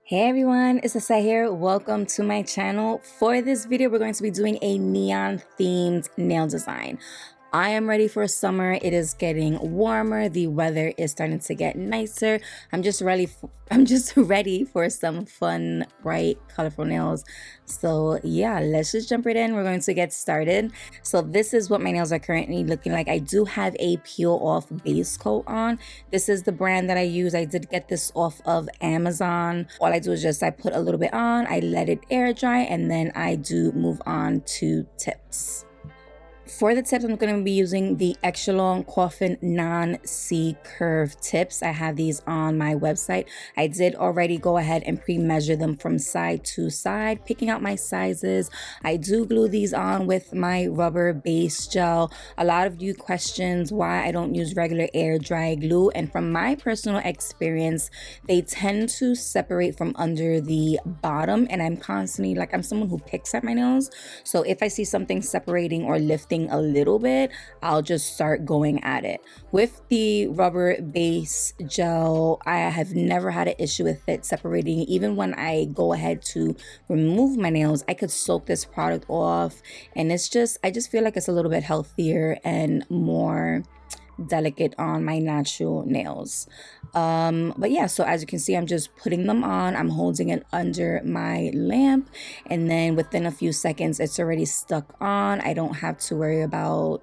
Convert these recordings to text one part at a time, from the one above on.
Hey everyone, it's Lissette here. Welcome to my channel. For this video, we're going to be doing a neon themed nail design. I am ready for summer. It is getting warmer. The weather is starting to get nicer. I'm just ready for some fun, bright, colorful nails. So yeah, let's just jump right in. We're going to get started. So this is what my nails are currently looking like. I do have a peel off base coat on. This is the brand that I use. I did get this off of Amazon. All I do is I put a little bit on, I let it air dry, and then I do move on to tips. For the tips, I'm going to be using the extra long coffin non-C curve tips. I have these on my website. I did already go ahead and pre-measure them from side to side, picking out my sizes. I do glue these on with my rubber base gel. A lot of you questions why I don't use regular air dry glue, and from my personal experience, they tend to separate from under the bottom, and I'm constantly I'm someone who picks at my nails, so if I see something separating or lifting a little bit, I'll just start going at it. With the rubber base gel, I have never had an issue with it separating. Even when I go ahead to remove my nails, I could soak this product off, and I just feel like it's a little bit healthier and more delicate on my natural nails. But yeah, so as you can see, I'm just putting them on. I'm holding it under my lamp, and then within a few seconds it's already stuck on. I don't have to worry about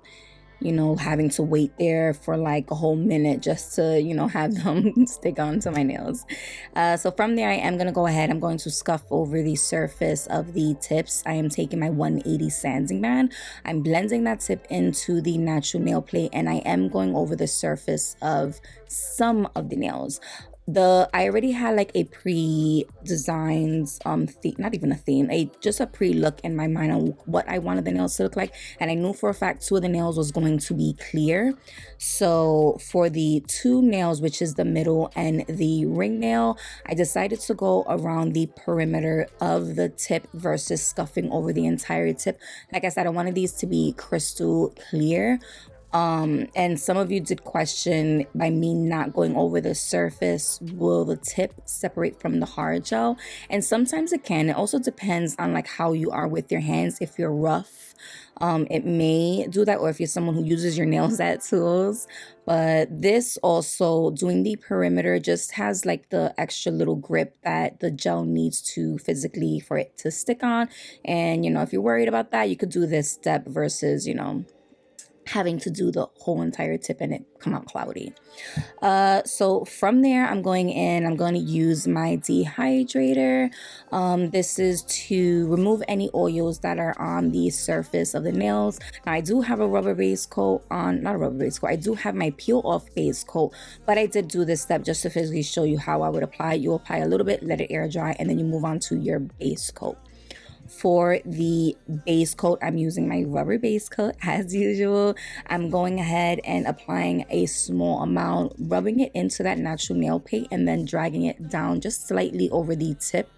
having to wait there for like a whole minute just to, have them stick onto my nails. So from there, I am going to go ahead. I'm going to scuff over the surface of the tips. I am taking my 180 sanding band. I'm blending that tip into the natural nail plate, and I am going over the surface of some of the nails. I already had like a pre-designed not even a theme, just a pre-look in my mind on what I wanted the nails to look like, and I knew for a fact two of the nails was going to be clear. So for the two nails, which is the middle and the ring nail, I decided to go around the perimeter of the tip versus scuffing over the entire tip. Like I said, I wanted these to be crystal clear. And some of you did question, by me not going over the surface, will the tip separate from the hard gel? And sometimes it can. It also depends on like how you are with your hands. If you're rough, it may do that, or if you're someone who uses your nails as tools. But this also, doing the perimeter, just has like the extra little grip that the gel needs to physically for it to stick on. And if you're worried about that, you could do this step versus having to do the whole entire tip and it come out cloudy. So from there, I'm going to use my dehydrator. This is to remove any oils that are on the surface of the nails. Now I do have a rubber base coat on, not a rubber base coat, I do have my peel off base coat, but I did do this step just to physically show you how I would apply it. You apply a little bit, let it air dry, and then you move on to your base coat. For the base coat, I'm using my rubber base coat as usual. I'm going ahead and applying a small amount, rubbing it into that natural nail paint, and then dragging it down just slightly over the tip.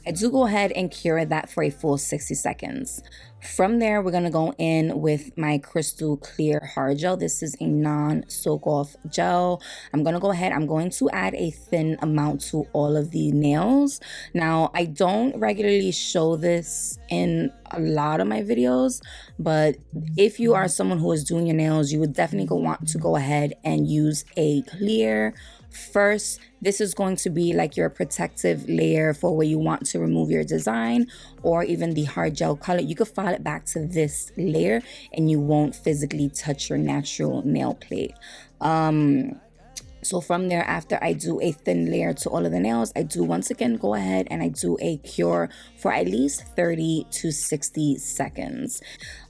I do go ahead and cure that for a full 60 seconds. From there, we're going to go in with my crystal clear hard gel. This is a non-soak off gel. I'm going to go ahead. I'm going to add a thin amount to all of the nails. Now, I don't regularly show this in a lot of my videos, but if you are someone who is doing your nails, you would definitely want to go ahead and use a clear first. This is going to be like your protective layer for where you want to remove your design or even the hard gel color. You could file it back to this layer and you won't physically touch your natural nail plate. So from there, after I do a thin layer to all of the nails, I do once again go ahead and I do a cure for at least 30 to 60 seconds.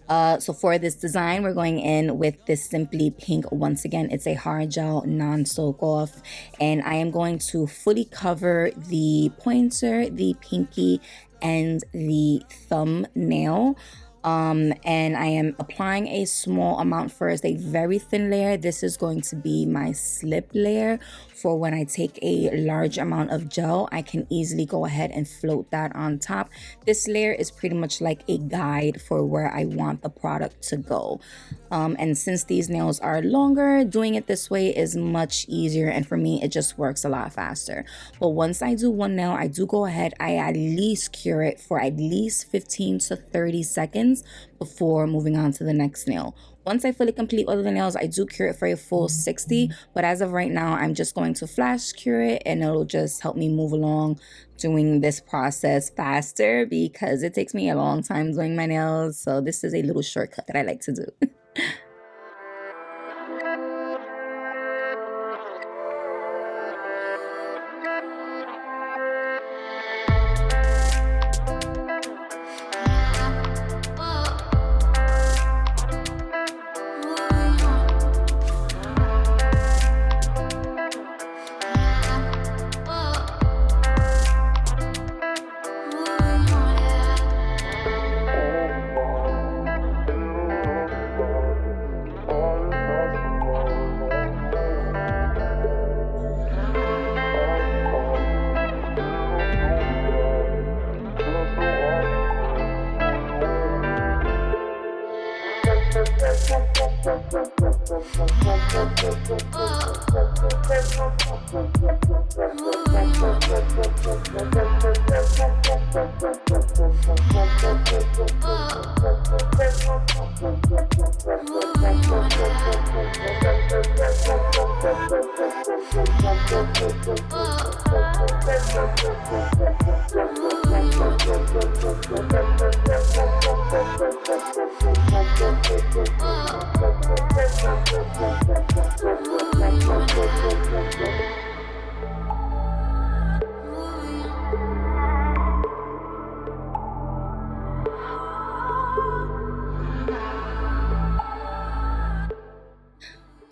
So for this design, we're going in with this Simply Pink. Once again, it's a hard gel, non-soak off, and I am going to fully cover the pointer, the pinky, and the thumbnail. And I am applying a small amount first, a very thin layer. This is going to be my slip layer for when I take a large amount of gel. I can easily go ahead and float that on top. This layer is pretty much like a guide for where I want the product to go. And since these nails are longer, doing it this way is much easier, and for me it just works a lot faster. But once I do one nail, I do go ahead, I at least cure it for at least 15 to 30 seconds before moving on to the next nail. Once I fully complete all of the nails, I do cure it for a full 60, but as of right now, I'm just going to flash cure it, and it'll just help me move along doing this process faster because it takes me a long time doing my nails. So this is a little shortcut that I like to do.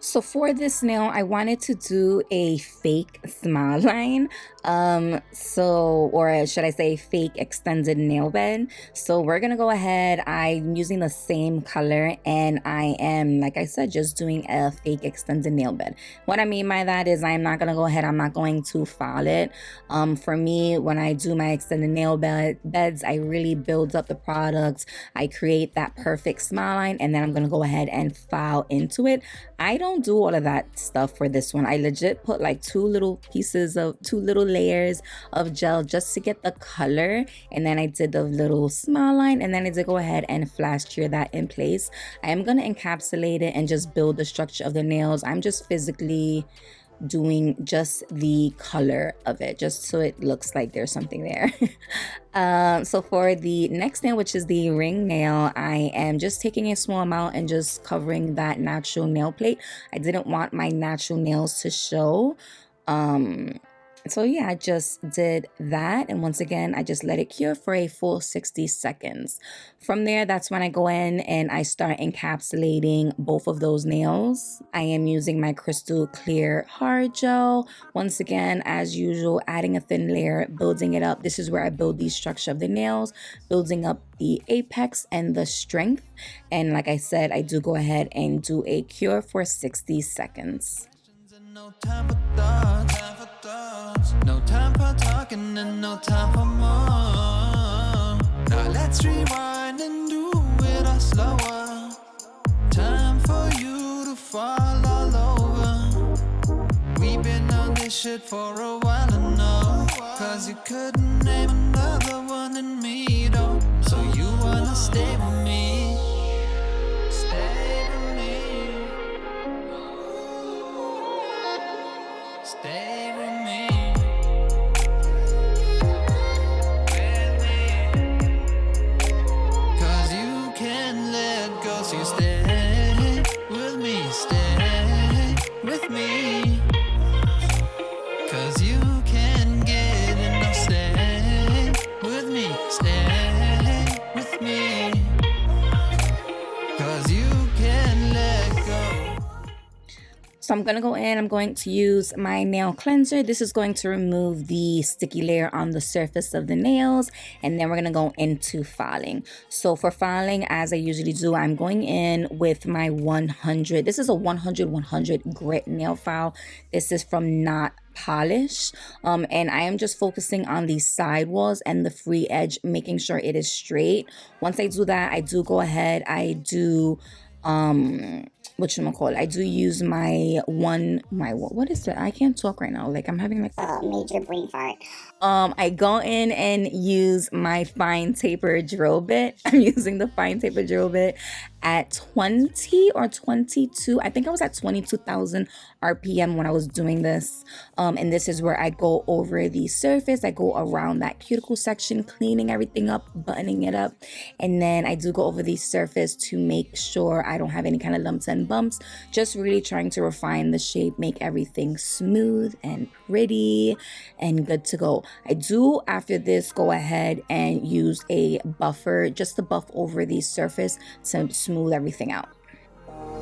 So for this nail, I wanted to do a fake smile line, or should I say fake extended nail bed. So we're gonna go ahead, I'm using the same color, and I am, like I said, just doing a fake extended nail bed. What I mean by that is I'm not gonna go ahead, I'm not going to file it. For me, when I do my extended nail beds, I really build up the product, I create that perfect smile line, and then I'm gonna go ahead and file into it. I don't do all of that stuff for this one. I legit put like two little layers of gel just to get the color, and then I did the little smile line, and then I did go ahead and flash cure that in place. I am going to encapsulate it and just build the structure of the nails. I'm just physically doing just the color of it, just so it looks like there's something there. So for the next nail, which is the ring nail, I am just taking a small amount and just covering that natural nail plate. I didn't want my natural nails to show. So yeah, I just did that, and once again I just let it cure for a full 60 seconds. From there, that's when I go in and I start encapsulating both of those nails. I am using my crystal clear hard gel. Once again, as usual, adding a thin layer, building it up. This is where I build the structure of the nails, building up the apex and the strength. And like I said, I do go ahead and do a cure for 60 seconds. No time for thoughts, no time for talking, and no time for more. Now let's rewind and do it all slower. Time for you to fall all over. We've been on this shit for a while now, cause you couldn't name another one than me though. So you wanna stay with me, stay with me, stay with me. So you stay with me, stay with me, cause you can get enough. Stay with me, stay with me. I'm going to go in, I'm going to use my nail cleanser. This is going to remove the sticky layer on the surface of the nails, and then we're going to go into filing. So for filing, as I usually do, I'm going in with my 100. This is a 100 grit nail file. This is from Not Polish, and I am just focusing on the side walls and the free edge, making sure it is straight. Once I do that, I do go ahead, I do whatchamacallit, I do use what is that? I can't talk right now. Like, I'm having like a major brain fart. I go in and use my fine taper drill bit. I'm using the fine taper drill bit at 20 or 22. I think I was at 22,000 RPM when I was doing this. And this is where I go over the surface. I go around that cuticle section, cleaning everything up, buttoning it up. And then I do go over the surface to make sure I don't have any kind of lumps and bumps. Just really trying to refine the shape, make everything smooth and pretty and good to go. I do, after this, go ahead and use a buffer just to buff over the surface to smooth everything out.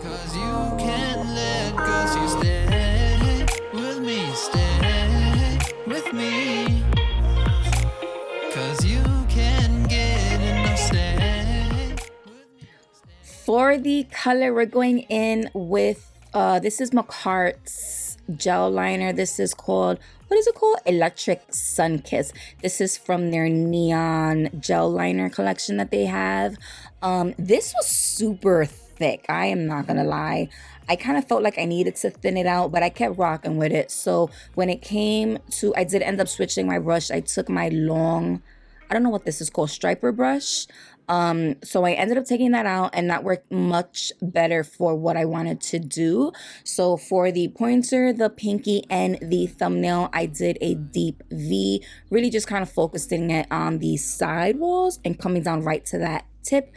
Cause you can't let go, so you stay with me. Cause you can't get enough, stay with me. For the color, we're going in with, this is McCart's gel liner. This is called, what is it called? Electric Sun Kiss. This is from their neon gel liner collection that they have. This was super thick, I am not gonna lie. I kind of felt like I needed to thin it out, but I kept rocking with it. So when it came to, I did end up switching my brush. I took my long, I don't know what this is called, striper brush. So I ended up taking that out, and that worked much better for what I wanted to do. So for the pointer, the pinky, and the thumbnail, I did a deep V, really just kind of focusing it on the side walls and coming down right to that tip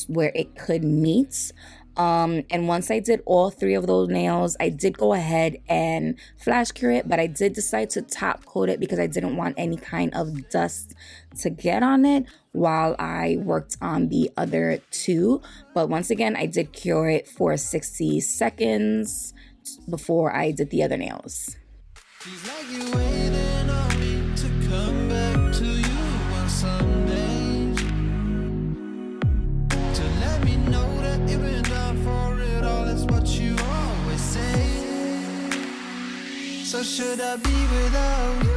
where it could meet. And once I did all three of those nails, I did go ahead and flash cure it, but I did decide to top coat it because I didn't want any kind of dust to get on it while I worked on the other two. But once again, I did cure it for 60 seconds before I did the other nails. Feels like you're waiting on me to come back to you on some days, to let me know that you've been down for it all. That's what you always say. So should I be without you?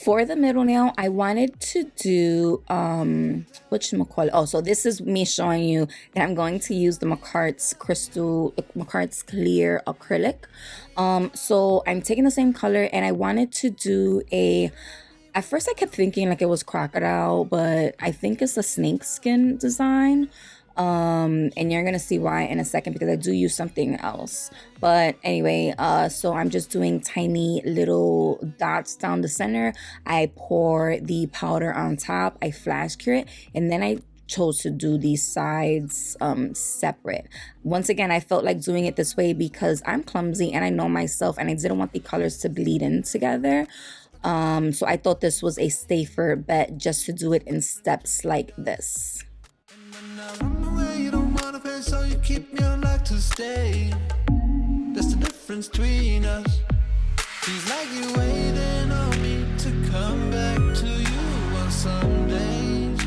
For the middle nail, I wanted to do, whatchamacallit. Oh, so this is me showing you that I'm going to use the McCart's clear acrylic. So I'm taking the same color, and I wanted to do at first I kept thinking like it was crocodile, but I think it's a snake skin design. And you're gonna see why in a second because I do use something else. But anyway, so I'm just doing tiny little dots down the center. I pour the powder on top, I flash cure it, and then I chose to do these sides separate. Once again, I felt like doing it this way because I'm clumsy and I know myself, and I didn't want the colors to bleed in together. So I thought this was a safer bet just to do it in steps like this. So you keep me on like to stay. That's the difference between us. Feels like you're waiting on me to come back to you on some days,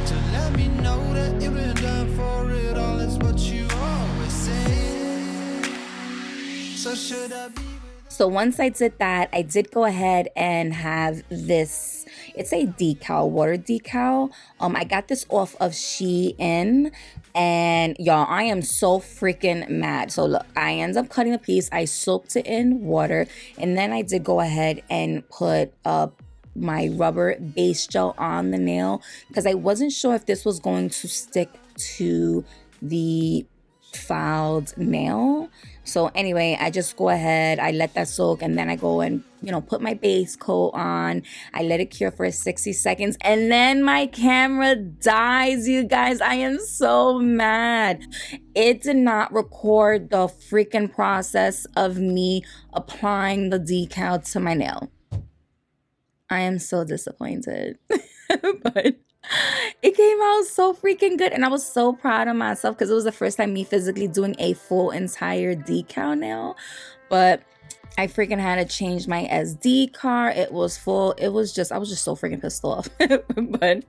to let me know that you've been down for it all. That's what you always say. So should I be? So once I did that, I did go ahead and have this, it's a decal, water decal. I got this off of Shein, and y'all, I am so freaking mad. So look, I ended up cutting a piece, I soaked it in water, and then I did go ahead and put my rubber base gel on the nail because I wasn't sure if this was going to stick to the filed nail. So anyway, I just go ahead, I let that soak, and then I go and, put my base coat on. I let it cure for 60 seconds, and then my camera dies, you guys. I am so mad. It did not record the freaking process of me applying the decal to my nail. I am so disappointed. But It came out so freaking good, and I was so proud of myself because it was the first time me physically doing a full entire decal nail. But I freaking had to change my SD card. It was full. It was just, I was just so freaking pissed off. But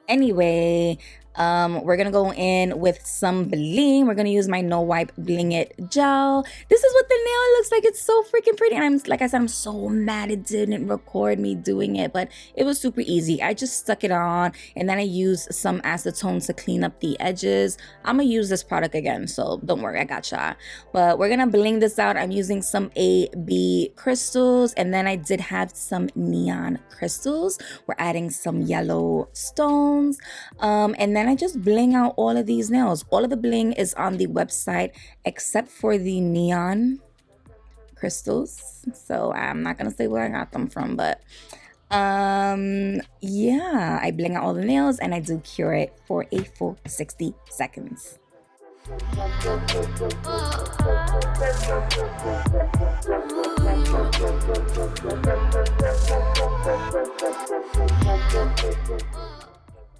anyway, we're gonna go in with some bling. We're gonna use my no wipe bling it gel. This is what the nail looks like. It's so freaking pretty. And I'm, like I said, I'm so mad it didn't record me doing it, but it was super easy. I just stuck it on, and then I used some acetone to clean up the edges. I'm gonna use this product again, so don't worry, I gotcha. But we're gonna bling this out. I'm using some AB crystals, and then I did have some neon crystals. We're adding some yellow stones, and then I just bling out all of these nails. All of the bling is on the website except for the neon crystals. So I'm not gonna say where I got them from, but yeah, I bling out all the nails and I do cure it for a full 60 seconds.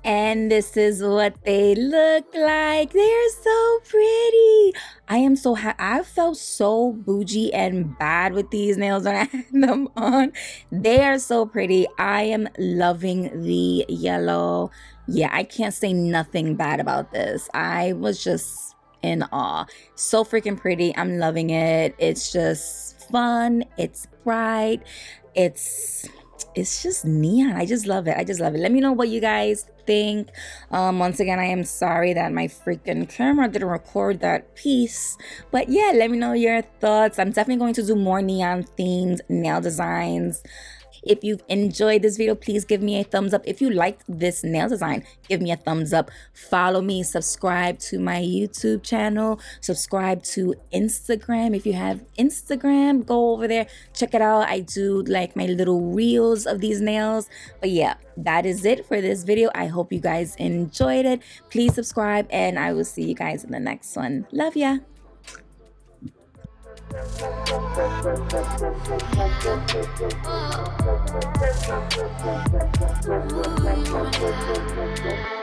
And this is what they look like. They're so pretty. I am so happy. I felt so bougie and bad with these nails when I had them on. They are so pretty. I am loving the yellow. Yeah, I can't say nothing bad about this. I was just in awe. So freaking pretty. I'm loving it. It's just fun. It's bright. It's just neon. I just love it. I just love it. Let me know what you guys think. Once again, I am sorry that my freaking camera didn't record that piece, but yeah, let me know your thoughts. I'm definitely going to do more neon themed nail designs. If you've enjoyed this video, please give me a thumbs up. If you liked this nail design, give me a thumbs up. Follow me, subscribe to my YouTube channel, subscribe to Instagram. If you have Instagram, go over there, check it out. I do like my little reels of these nails. But yeah, that is it for this video. I hope you guys enjoyed it. Please subscribe, and I will see you guys in the next one. Love ya. Oh.